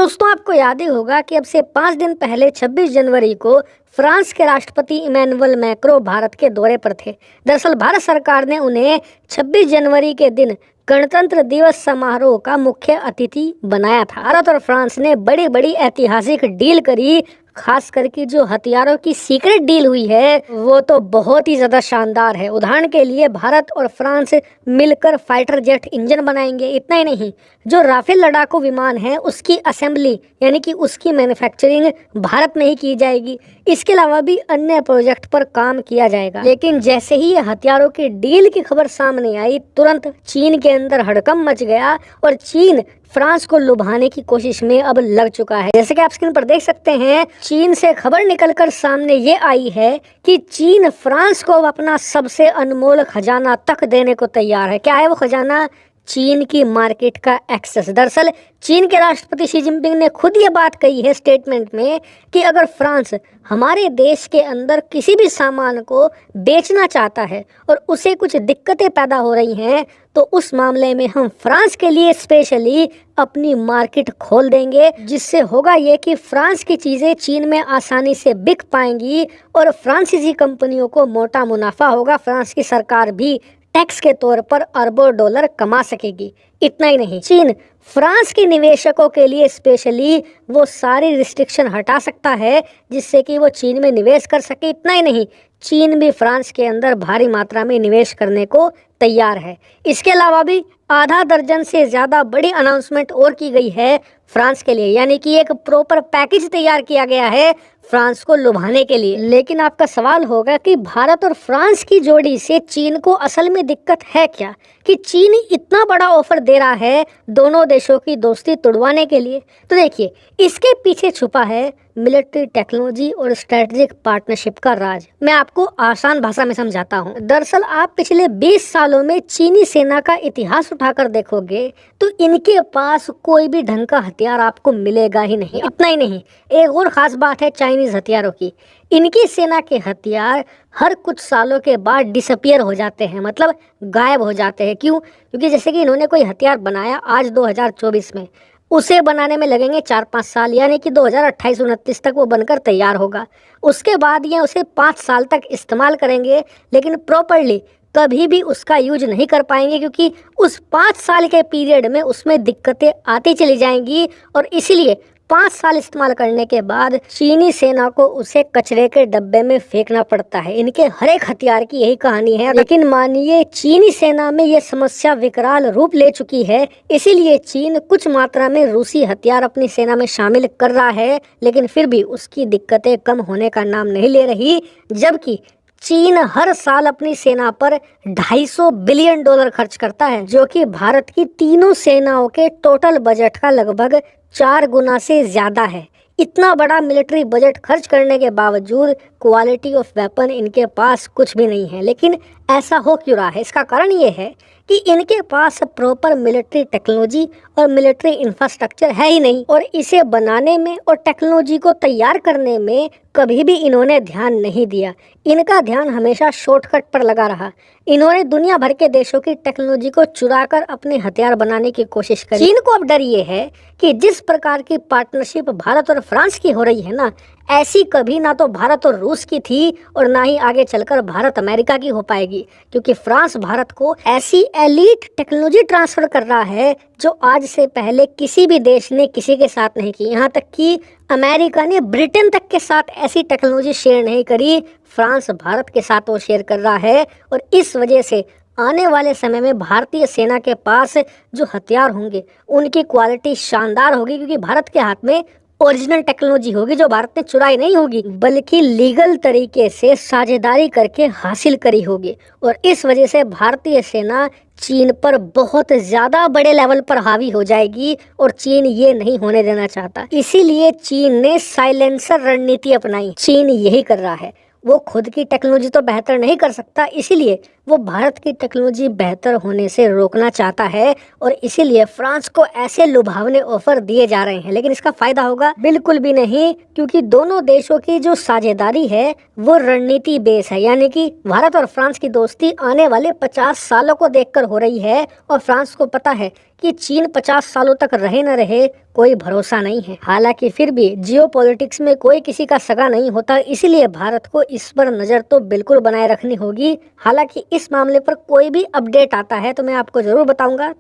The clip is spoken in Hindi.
दोस्तों आपको याद ही होगा कि अब से 5 दिन पहले 26 जनवरी को फ्रांस के राष्ट्रपति इमैनुअल मैक्रों भारत के दौरे पर थे। दरअसल भारत सरकार ने उन्हें 26 जनवरी के दिन गणतंत्र दिवस समारोह का मुख्य अतिथि बनाया था। भारत और फ्रांस ने बड़ी बड़ी ऐतिहासिक डील करी, खास करके जो हथियारों की सीक्रेट डील हुई है वो तो बहुत ही ज्यादा शानदार है। उदाहरण के लिए भारत और फ्रांस मिलकर फाइटर जेट इंजन बनाएंगे। इतना ही नहीं, जो राफेल लड़ाकू विमान है उसकी असेंबली यानी कि उसकी मैन्युफैक्चरिंग भारत में ही की जाएगी। इसके अलावा भी अन्य प्रोजेक्ट पर काम किया जाएगा। लेकिन जैसे ही ये हथियारों की डील की खबर सामने आई, तुरंत चीन के अंदर हड़कंप मच गया और चीन फ्रांस को लुभाने की कोशिश में अब लग चुका है। जैसे कि आप स्क्रीन पर देख सकते हैं, चीन से खबर निकलकर सामने ये आई है कि चीन फ्रांस को अपना सबसे अनमोल खजाना तक देने को तैयार है। क्या है वो खजाना? चीन की मार्केट का एक्सेस। दरअसल चीन के राष्ट्रपति शी जिनपिंग ने खुद ये बात कही है स्टेटमेंट में कि अगर फ्रांस हमारे देश के अंदर किसी भी सामान को बेचना चाहता है और उसे कुछ दिक्कतें पैदा हो रही हैं तो उस मामले में हम फ्रांस के लिए स्पेशली अपनी मार्केट खोल देंगे, जिससे होगा ये कि फ्रांस की चीज़ें चीन में आसानी से बिक पाएंगी और फ्रांसीसी कंपनियों को मोटा मुनाफा होगा। फ्रांस की सरकार भी टैक्स के तौर पर अरबों डॉलर कमा सकेगी। इतना ही नहीं, चीन फ्रांस के निवेशकों के लिए स्पेशली वो सारी रिस्ट्रिक्शन हटा सकता है जिससे कि वो चीन में निवेश कर सके। इतना ही नहीं, चीन भी फ्रांस के अंदर भारी मात्रा में निवेश करने को तैयार है। इसके अलावा भी आधा दर्जन से ज़्यादा बड़ी अनाउंसमेंट और की गई है फ्रांस के लिए, यानी कि एक प्रॉपर पैकेज तैयार किया गया है फ्रांस को लुभाने के लिए। लेकिन आपका सवाल होगा कि भारत और फ्रांस की जोड़ी से चीन को असल में दिक्कत है क्या, कि चीन इतना बड़ा ऑफर दे रहा है दोनों देशों की दोस्ती तुड़वाने के लिए? तो देखिए, इसके पीछे छुपा है मिलिट्री टेक्नोलॉजी और स्ट्रेटेजिक पार्टनरशिप का राज। मैं आपको आसान भाषा में समझाता हूँ। दरअसल आप पिछले 20 सालों में चीनी सेना का इतिहास उठाकर देखोगे तो इनके पास कोई भी ढंग का हथियार आपको मिलेगा ही नहीं। इतना ही नहीं, एक और खास बात है चाइनीज हथियारों की। इनकी सेना के हथियार हर कुछ सालों के बाद डिसअपियर हो जाते हैं, मतलब गायब हो जाते हैं। क्यों? क्योंकि जैसे कि इन्होंने कोई हथियार बनाया आज 2024 में, उसे बनाने में लगेंगे 4-5 साल, यानी कि 2028-29 तक वो बनकर तैयार होगा। उसके बाद ये उसे 5 साल तक इस्तेमाल करेंगे, लेकिन प्रॉपरली कभी भी उसका यूज नहीं कर पाएंगे क्योंकि उस 5 साल के पीरियड में उसमें दिक्कतें आती चली जाएंगी और इसीलिए 5 साल इस्तेमाल करने के बाद चीनी सेना को उसे कचरे के डब्बे में फेंकना पड़ता है। इनके हर एक हथियार की यही कहानी है। लेकिन मानिए चीनी सेना में ये समस्या विकराल रूप ले चुकी है, इसीलिए चीन कुछ मात्रा में रूसी हथियार अपनी सेना में शामिल कर रहा है, लेकिन फिर भी उसकी दिक्कतें कम होने का नाम नहीं ले रही। जबकि चीन हर साल अपनी सेना पर $250 बिलियन खर्च करता है, जो कि भारत की तीनों सेनाओं के टोटल बजट का लगभग 4 गुना से ज्यादा है। इतना बड़ा मिलिट्री बजट खर्च करने के बावजूद क्वालिटी ऑफ वेपन इनके पास कुछ भी नहीं है। लेकिन ऐसा हो क्यों रहा है? इसका कारण ये है कि इनके पास प्रॉपर मिलिट्री टेक्नोलॉजी और मिलिट्री इंफ्रास्ट्रक्चर है ही नहीं, और इसे बनाने में और टेक्नोलॉजी को तैयार करने में कभी भी इन्होंने ध्यान नहीं दिया। इनका ध्यान हमेशा शॉर्टकट पर लगा रहा। इन्होंने दुनिया भर के देशों की टेक्नोलॉजी को चुराकर अपने हथियार बनाने की कोशिश करी। चीन को अब डर ये है कि जिस प्रकार की पार्टनरशिप भारत और फ्रांस की हो रही है ना, ऐसी कभी ना तो भारत और रूस की थी और ना ही आगे चलकर भारत अमेरिका की हो पाएगी, क्योंकि फ्रांस भारत को ऐसी एलीट टेक्नोलॉजी ट्रांसफर कर रहा है जो आज से पहले किसी भी देश ने किसी के साथ नहीं की। यहाँ तक कि अमेरिका ने ब्रिटेन तक के साथ ऐसी टेक्नोलॉजी शेयर नहीं करी, फ्रांस भारत के साथ वो शेयर कर रहा है। और इस वजह से आने वाले समय में भारतीय सेना के पास जो हथियार होंगे उनकी क्वालिटी शानदार होगी, क्योंकि भारत के हाथ में ओरिजिनल टेक्नोलॉजी होगी जो भारत ने चुराई नहीं होगी बल्कि लीगल तरीके से साझेदारी करके हासिल करी होगी। और इस वजह से भारतीय सेना चीन पर बहुत ज्यादा बड़े लेवल पर हावी हो जाएगी और चीन ये नहीं होने देना चाहता। इसीलिए चीन ने साइलेंसर रणनीति अपनाई। चीन यही कर रहा है, वो खुद की टेक्नोलॉजी तो बेहतर नहीं कर सकता, इसीलिए वो भारत की टेक्नोलॉजी बेहतर होने से रोकना चाहता है और इसीलिए फ्रांस को ऐसे लुभावने ऑफर दिए जा रहे हैं। लेकिन इसका फायदा होगा? बिल्कुल भी नहीं, क्योंकि दोनों देशों की जो साझेदारी है वो रणनीति बेस है, यानी कि भारत और फ्रांस की दोस्ती आने वाले 50 सालों को देखकर हो रही है। और फ्रांस को पता है कि चीन 50 सालों तक रहे न रहे कोई भरोसा नहीं है। हालांकि फिर भी जियोपॉलिटिक्स में कोई किसी का सगा नहीं होता, इसलिए भारत को इस पर नज़र तो बिल्कुल बनाए रखनी होगी। हालांकि इस मामले पर कोई भी अपडेट आता है तो मैं आपको ज़रूर बताऊंगा।